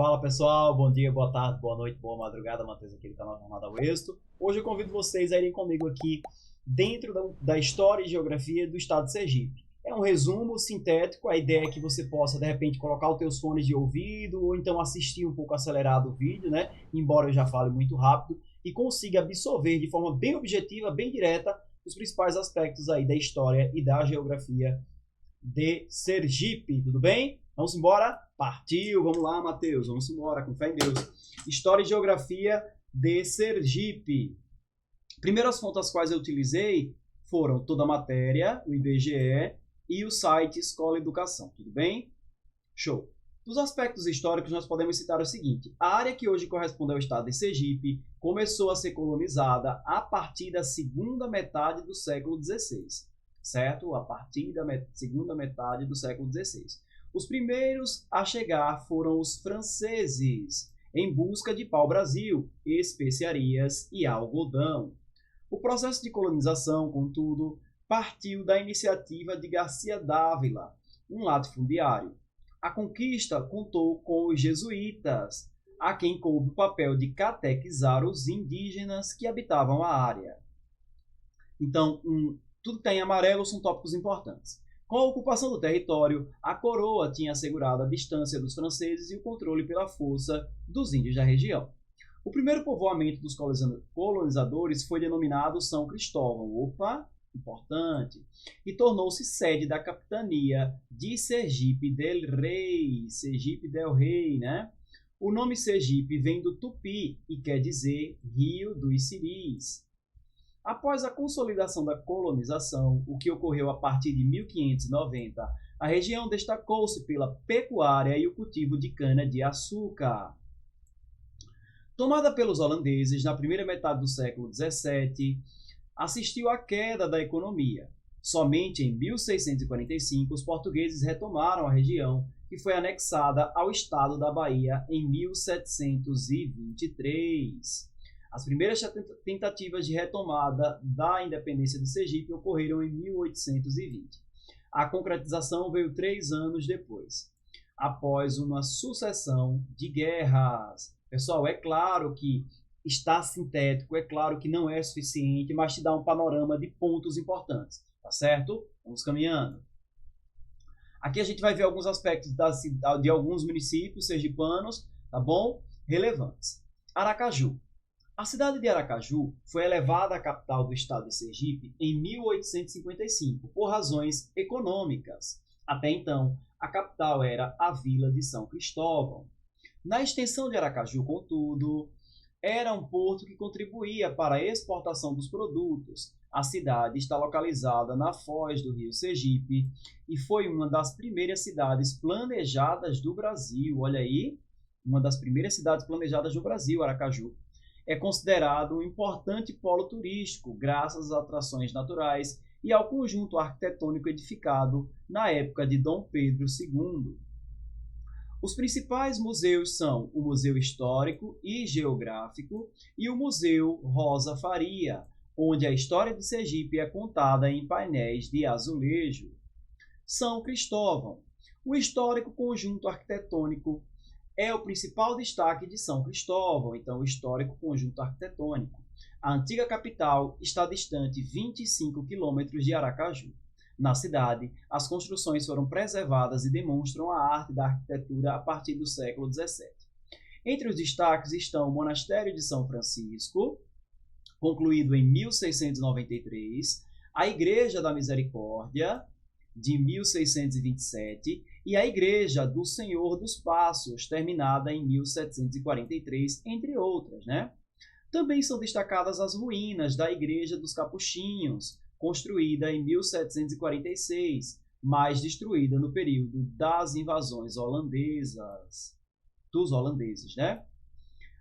Fala pessoal, bom dia, boa tarde, boa noite, boa madrugada, Matheus aqui do canal Jornada ao Êxito. Hoje eu convido vocês a irem comigo aqui dentro da história e geografia do estado de Sergipe. É um resumo sintético, a ideia é que você possa de repente colocar os teus fones de ouvido ou então assistir um pouco acelerado o vídeo, né? Embora eu já fale muito rápido e consiga absorver de forma bem objetiva, bem direta, os principais aspectos aí da história e da geografia de Sergipe, tudo bem? Vamos embora? Partiu! Vamos lá, Matheus, vamos embora, com fé em Deus. História e Geografia de Sergipe. Primeiras fontes as quais eu utilizei foram toda a matéria, o IBGE e o site Escola Educação, tudo bem? Show! Dos aspectos históricos, nós podemos citar o seguinte: a área que hoje corresponde ao estado de Sergipe começou a ser colonizada a partir da segunda metade do século XVI, certo? A partir da segunda metade do século XVI. Os primeiros a chegar foram os franceses, em busca de pau-brasil, especiarias e algodão. O processo de colonização, contudo, partiu da iniciativa de Garcia Dávila, um latifundiário. A conquista contou com os jesuítas, a quem coube o papel de catequizar os indígenas que habitavam a área. Então, tudo que está em amarelo são tópicos importantes. Com a ocupação do território, a coroa tinha assegurado a distância dos franceses e o controle pela força dos índios da região. O primeiro povoamento dos colonizadores foi denominado São Cristóvão, opa, importante, e tornou-se sede da capitania de Sergipe del Rei, né? O nome Sergipe vem do tupi e quer dizer Rio dos Siris. Após a consolidação da colonização, o que ocorreu a partir de 1590, a região destacou-se pela pecuária e o cultivo de cana-de-açúcar. Tomada pelos holandeses na primeira metade do século XVII, assistiu à queda da economia. Somente em 1645, os portugueses retomaram a região, que foi anexada ao estado da Bahia em 1723. As primeiras tentativas de retomada da independência de Sergipe ocorreram em 1820. A concretização veio 3 anos depois, após uma sucessão de guerras. Pessoal, é claro que está sintético, é claro que não é suficiente, mas te dá um panorama de pontos importantes, tá certo? Vamos caminhando. Aqui a gente vai ver alguns aspectos de alguns municípios sergipanos, tá bom? Relevantes. Aracaju. A cidade de Aracaju foi elevada à capital do estado de Sergipe em 1855, por razões econômicas. Até então, a capital era a vila de São Cristóvão. Na extensão de Aracaju, contudo, era um porto que contribuía para a exportação dos produtos. A cidade está localizada na foz do rio Sergipe e foi uma das primeiras cidades planejadas do Brasil. Olha aí, uma das primeiras cidades planejadas do Brasil, Aracaju. É considerado um importante polo turístico, graças às atrações naturais e ao conjunto arquitetônico edificado na época de Dom Pedro II. Os principais museus são o Museu Histórico e Geográfico e o Museu Rosa Faria, onde a história de Sergipe é contada em painéis de azulejo. São Cristóvão. O histórico conjunto arquitetônico é o principal destaque de São Cristóvão, então o histórico conjunto arquitetônico. A antiga capital está distante 25 quilômetros de Aracaju. Na cidade, as construções foram preservadas e demonstram a arte da arquitetura a partir do século XVII. Entre os destaques estão o Monastério de São Francisco, concluído em 1693, a Igreja da Misericórdia, de 1627, e a Igreja do Senhor dos Passos, terminada em 1743, entre outras, né? Também são destacadas as ruínas da Igreja dos Capuchinhos, construída em 1746, mas destruída no período das invasões dos holandeses, né?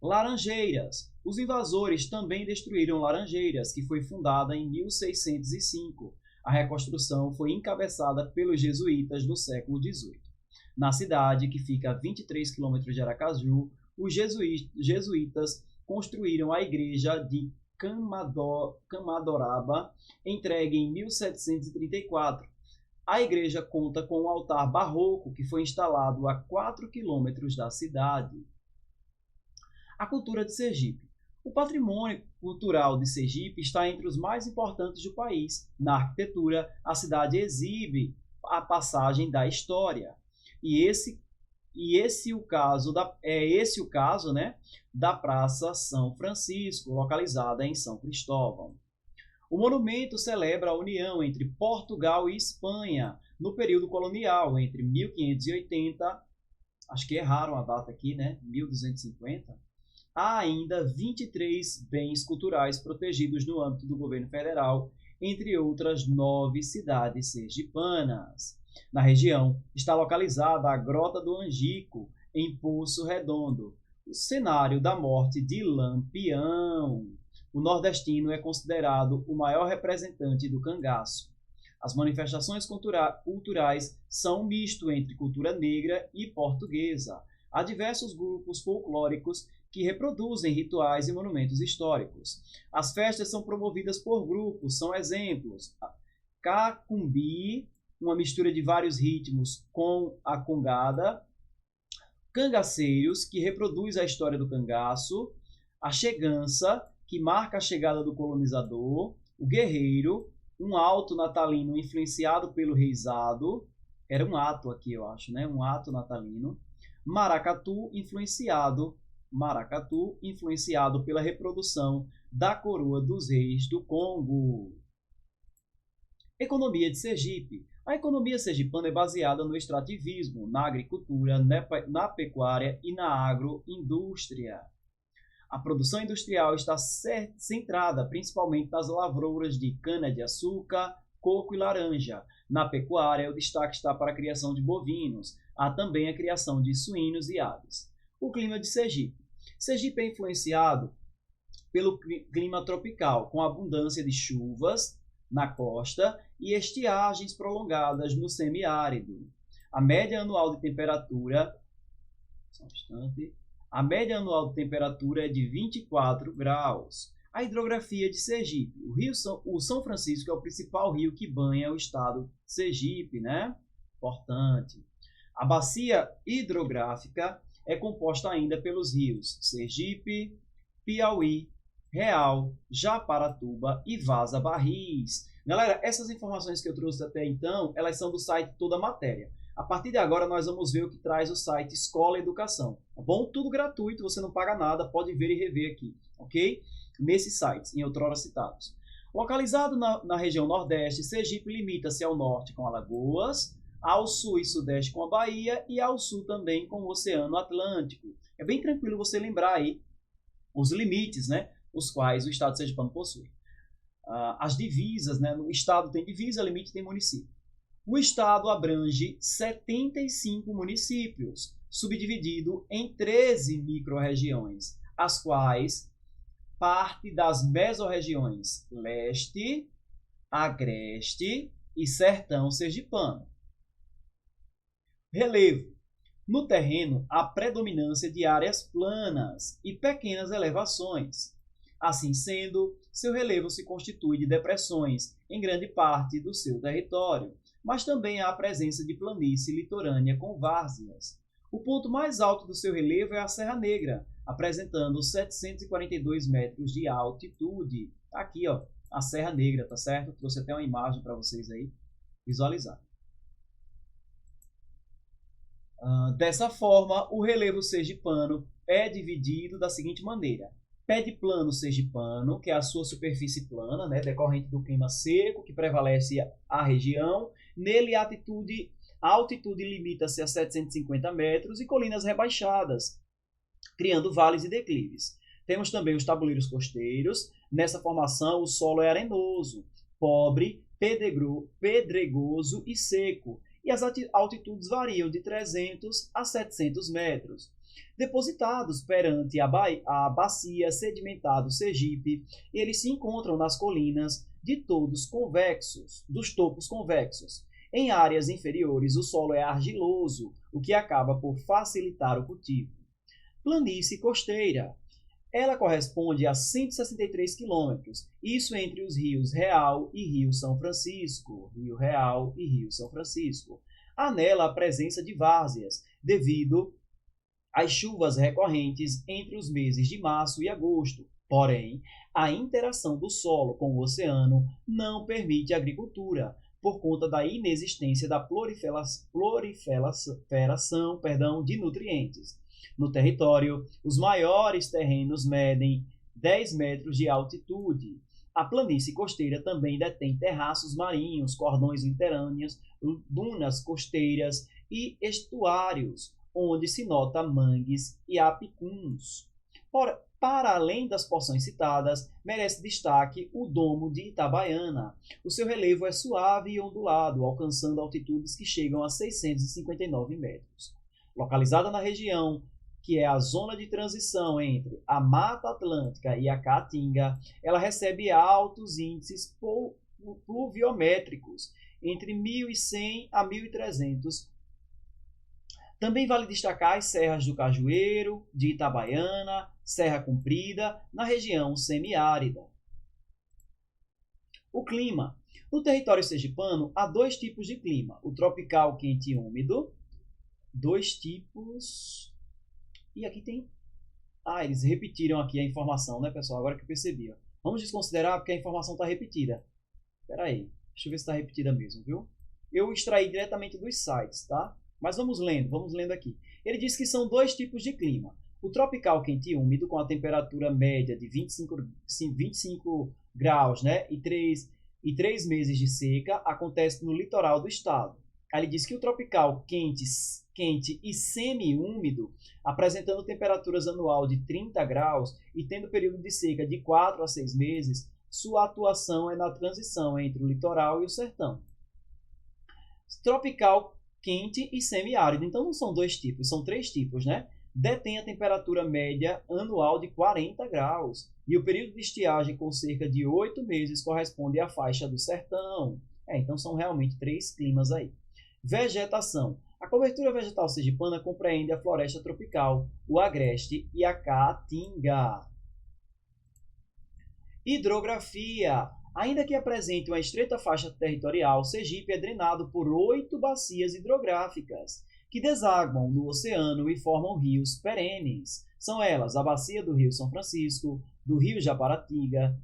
Laranjeiras. Os invasores também destruíram Laranjeiras, que foi fundada em 1605. A reconstrução foi encabeçada pelos jesuítas do século XVIII. Na cidade, que fica a 23 quilômetros de Aracaju, os jesuítas construíram a igreja de Camadoraba, entregue em 1734. A igreja conta com um altar barroco que foi instalado a 4 quilômetros da cidade. A cultura de Sergipe. O patrimônio cultural de Sergipe está entre os mais importantes do país. Na arquitetura, a cidade exibe a passagem da história. Esse o caso, né, da Praça São Francisco, localizada em São Cristóvão. O monumento celebra a união entre Portugal e Espanha no período colonial, entre 1580, acho que erraram a data aqui, né, 1250, há ainda 23 bens culturais protegidos no âmbito do governo federal, entre outras 9 cidades sergipanas. Na região está localizada a Grota do Angico, em Poço Redondo, o cenário da morte de Lampião. O nordestino é considerado o maior representante do cangaço. As manifestações culturais são um misto entre cultura negra e portuguesa. Há diversos grupos folclóricos que reproduzem rituais e monumentos históricos. As festas são promovidas por grupos, são exemplos: Cacumbi, uma mistura de vários ritmos com a congada; cangaceiros, que reproduz a história do cangaço; a chegança, que marca a chegada do colonizador; o guerreiro, um alto natalino influenciado pelo reizado, era um ato aqui, eu acho, né? Um ato natalino; maracatu influenciado pela reprodução da coroa dos reis do Congo. Economia de Sergipe. A economia sergipana é baseada no extrativismo, na agricultura, na pecuária e na agroindústria. A produção industrial está centrada principalmente nas lavouras de cana-de-açúcar, coco e laranja. Na pecuária, o destaque está para a criação de bovinos. Há também a criação de suínos e aves. O clima de Sergipe. Sergipe é influenciado pelo clima tropical, com abundância de chuvas na costa e estiagens prolongadas no semiárido. A média anual de temperatura é de 24 graus. A hidrografia de Sergipe. O São Francisco é o principal rio que banha o estado de Sergipe, né? Importante. A bacia hidrográfica é composta ainda pelos rios Sergipe, Piauí, Real, Japaratuba e Vaza Barris. Galera, essas informações que eu trouxe até então, elas são do site Toda Matéria. A partir de agora, nós vamos ver o que traz o site Escola Educação, tá bom? Tudo gratuito, você não paga nada, pode ver e rever aqui, ok? Nesses sites, em outrora citados. Localizado na região Nordeste, Sergipe limita-se ao norte com Alagoas, ao sul e sudeste com a Bahia e ao sul também com o Oceano Atlântico. É bem tranquilo você lembrar aí os limites, né, os quais o estado sergipano possui. As divisas, né, no estado tem divisa, limite tem município. O estado abrange 75 municípios, subdividido em 13 microrregiões, as quais parte das mesorregiões Leste, Agreste e Sertão Sergipano. Relevo. No terreno, há predominância de áreas planas e pequenas elevações. Assim sendo, seu relevo se constitui de depressões em grande parte do seu território, mas também há a presença de planície litorânea com várzeas. O ponto mais alto do seu relevo é a Serra Negra, apresentando 742 metros de altitude. Aqui, ó, a Serra Negra, tá certo? Trouxe até uma imagem para vocês aí visualizar. Dessa forma, o relevo sergipano é dividido da seguinte maneira: pede plano sergipano, que é a sua superfície plana, né, decorrente do clima seco que prevalece a região. Nele, a altitude limita-se a 750 metros e colinas rebaixadas, criando vales e declives. Temos também os tabuleiros costeiros. Nessa formação, o solo é arenoso, pobre, pedregoso e seco, e as altitudes variam de 300 a 700 metros. Depositados perante a bacia sedimentar do Sergipe, eles se encontram nas colinas dos topos convexos. Em áreas inferiores, o solo é argiloso, o que acaba por facilitar o cultivo. Planície costeira. Ela corresponde a 163 quilômetros, isso entre os rios Real e Rio São Francisco. Rio Real e Rio São Francisco. Há nela a presença de várzeas, devido às chuvas recorrentes entre os meses de março e agosto. Porém, a interação do solo com o oceano não permite a agricultura, por conta da inexistência da proliferação de nutrientes. No território, os maiores terrenos medem 10 metros de altitude. A planície costeira também detém terraços marinhos, cordões litorâneos, dunas costeiras e estuários, onde se nota mangues e apicuns. Para além das porções citadas, merece destaque o Domo de Itabaiana. O seu relevo é suave e ondulado, alcançando altitudes que chegam a 659 metros. Localizada na região, que é a zona de transição entre a Mata Atlântica e a Caatinga, ela recebe altos índices pluviométricos, entre 1.100 a 1.300. Também vale destacar as serras do Cajueiro, de Itabaiana, Serra Comprida, na região semiárida. O clima. No território sergipano, há dois tipos de clima. O tropical quente e úmido. Dois tipos. E aqui tem... eles repetiram aqui a informação, né, pessoal? Agora que eu percebi. Ó. Vamos desconsiderar porque a informação está repetida. Espera aí. Deixa eu ver se está repetida mesmo, viu? Eu extraí diretamente dos sites, tá? Mas vamos lendo aqui. Ele diz que são dois tipos de clima. O tropical quente e úmido, com a temperatura média de 25 graus, né, e 3 meses de seca, acontece no litoral do estado. Aí ele diz que o tropical quente e semi-úmido, apresentando temperaturas anual de 30 graus e tendo período de seca de 4 a 6 meses, sua atuação é na transição entre o litoral e o sertão. Tropical quente e semiárido. Então não são dois tipos, são três tipos, né? Detém a temperatura média anual de 40 graus e o período de estiagem com cerca de 8 meses corresponde à faixa do sertão. Então são realmente três climas aí. Vegetação. A cobertura vegetal sergipana compreende a floresta tropical, o agreste e a caatinga. Hidrografia. Ainda que apresente uma estreita faixa territorial, Sergipe é drenado por 8 bacias hidrográficas, que desaguam no oceano e formam rios perenes. São elas a bacia do Rio São Francisco, do Rio Japaratuba,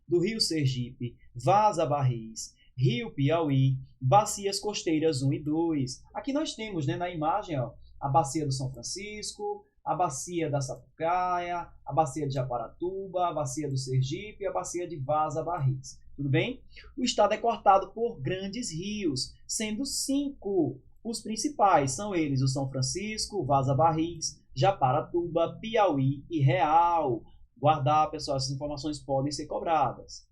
do Rio Sergipe, Vaza Barris, Rio Piauí, bacias costeiras 1 e 2. Aqui nós temos, né, na imagem, ó, a bacia do São Francisco, a bacia da Sapucaia, a bacia de Japaratuba, a bacia do Sergipe e a bacia de Vaza Barris. Tudo bem? O estado é cortado por grandes rios, sendo 5. Os principais são eles o São Francisco, Vaza Barris, Japaratuba, Piauí e Real. Guardar, pessoal, essas informações podem ser cobradas.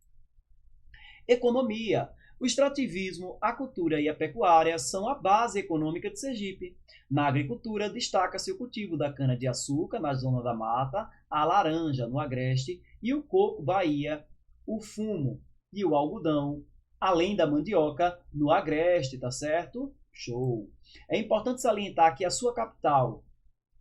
Economia. O extrativismo, a cultura e a pecuária são a base econômica de Sergipe. Na agricultura, destaca-se o cultivo da cana-de-açúcar, na zona da mata, a laranja, no agreste, e o coco, Bahia, o fumo e o algodão, além da mandioca, no agreste, tá certo? Show! É importante salientar que a sua capital,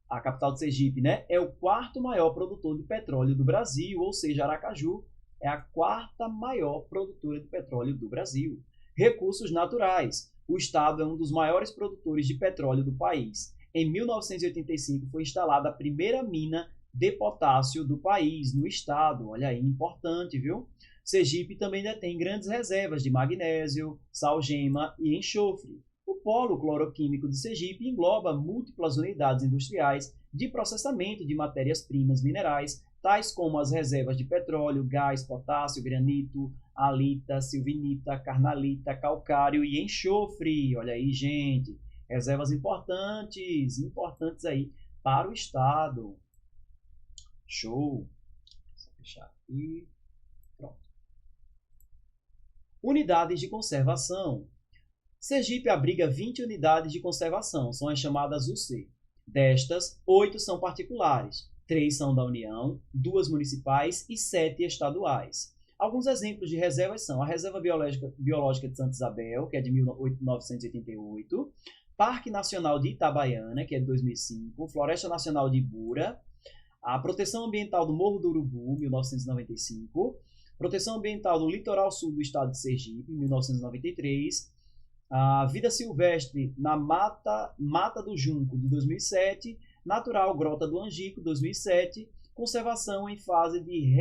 a capital de Sergipe, né, é o quarto maior produtor de petróleo do Brasil, ou seja, Aracaju é a quarta maior produtora de petróleo do Brasil. Recursos naturais. O estado é um dos maiores produtores de petróleo do país. Em 1985 foi instalada a primeira mina de potássio do país no estado. Olha aí, importante, viu? Sergipe também detém grandes reservas de magnésio, salgema e enxofre. O polo cloroquímico de Sergipe engloba múltiplas unidades industriais de processamento de matérias-primas minerais, tais como as reservas de petróleo, gás, potássio, granito, halita, silvinita, carnalita, calcário e enxofre. Olha aí, gente, reservas importantes aí para o estado. Show. Vou fechar aqui. Pronto. Unidades de conservação. Sergipe abriga 20 unidades de conservação, são as chamadas UC. Destas, 8 são particulares, 3 são da União, 2 municipais e 7 estaduais. Alguns exemplos de reservas são a Reserva Biológica de Santa Isabel, que é de 1988, Parque Nacional de Itabaiana, que é de 2005, Floresta Nacional de Ibura, A proteção ambiental do Morro do Urubu, 1995. Proteção ambiental do litoral sul do estado de Sergipe, 1993. A vida silvestre na Mata do Junco, de 2007. Natural Grota do Angico, 2007. Conservação em fase de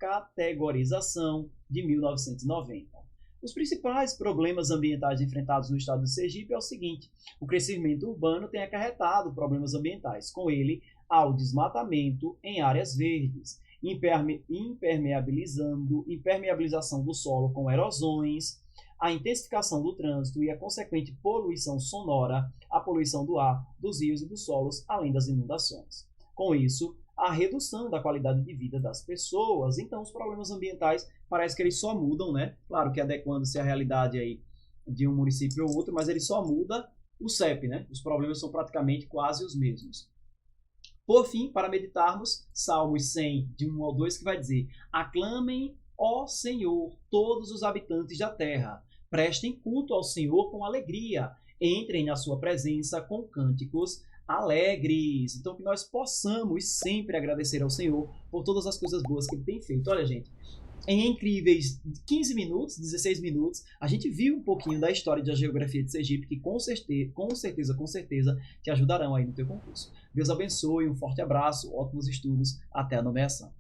recategorização, de 1990. Os principais problemas ambientais enfrentados no estado de Sergipe é o seguinte: o crescimento urbano tem acarretado problemas ambientais, com ele ao desmatamento em áreas verdes, impermeabilização do solo com erosões, a intensificação do trânsito e a consequente poluição sonora, a poluição do ar, dos rios e dos solos, além das inundações. Com isso, a redução da qualidade de vida das pessoas. Então, os problemas ambientais parece que eles só mudam, né? Claro que adequando-se à realidade aí de um município ou outro, mas ele só muda o CEP, né? Os problemas são praticamente quase os mesmos. Por fim, para meditarmos, Salmos 100, de 1 ao 2, que vai dizer: aclamem, ó Senhor, todos os habitantes da terra, prestem culto ao Senhor com alegria, entrem na sua presença com cânticos alegres. Então, que nós possamos sempre agradecer ao Senhor por todas as coisas boas que Ele tem feito. Olha, gente, em incríveis 15 minutos, 16 minutos, a gente viu um pouquinho da história da geografia de Sergipe, que com certeza te ajudarão aí no teu concurso. Deus abençoe, um forte abraço, ótimos estudos, até a nomeação.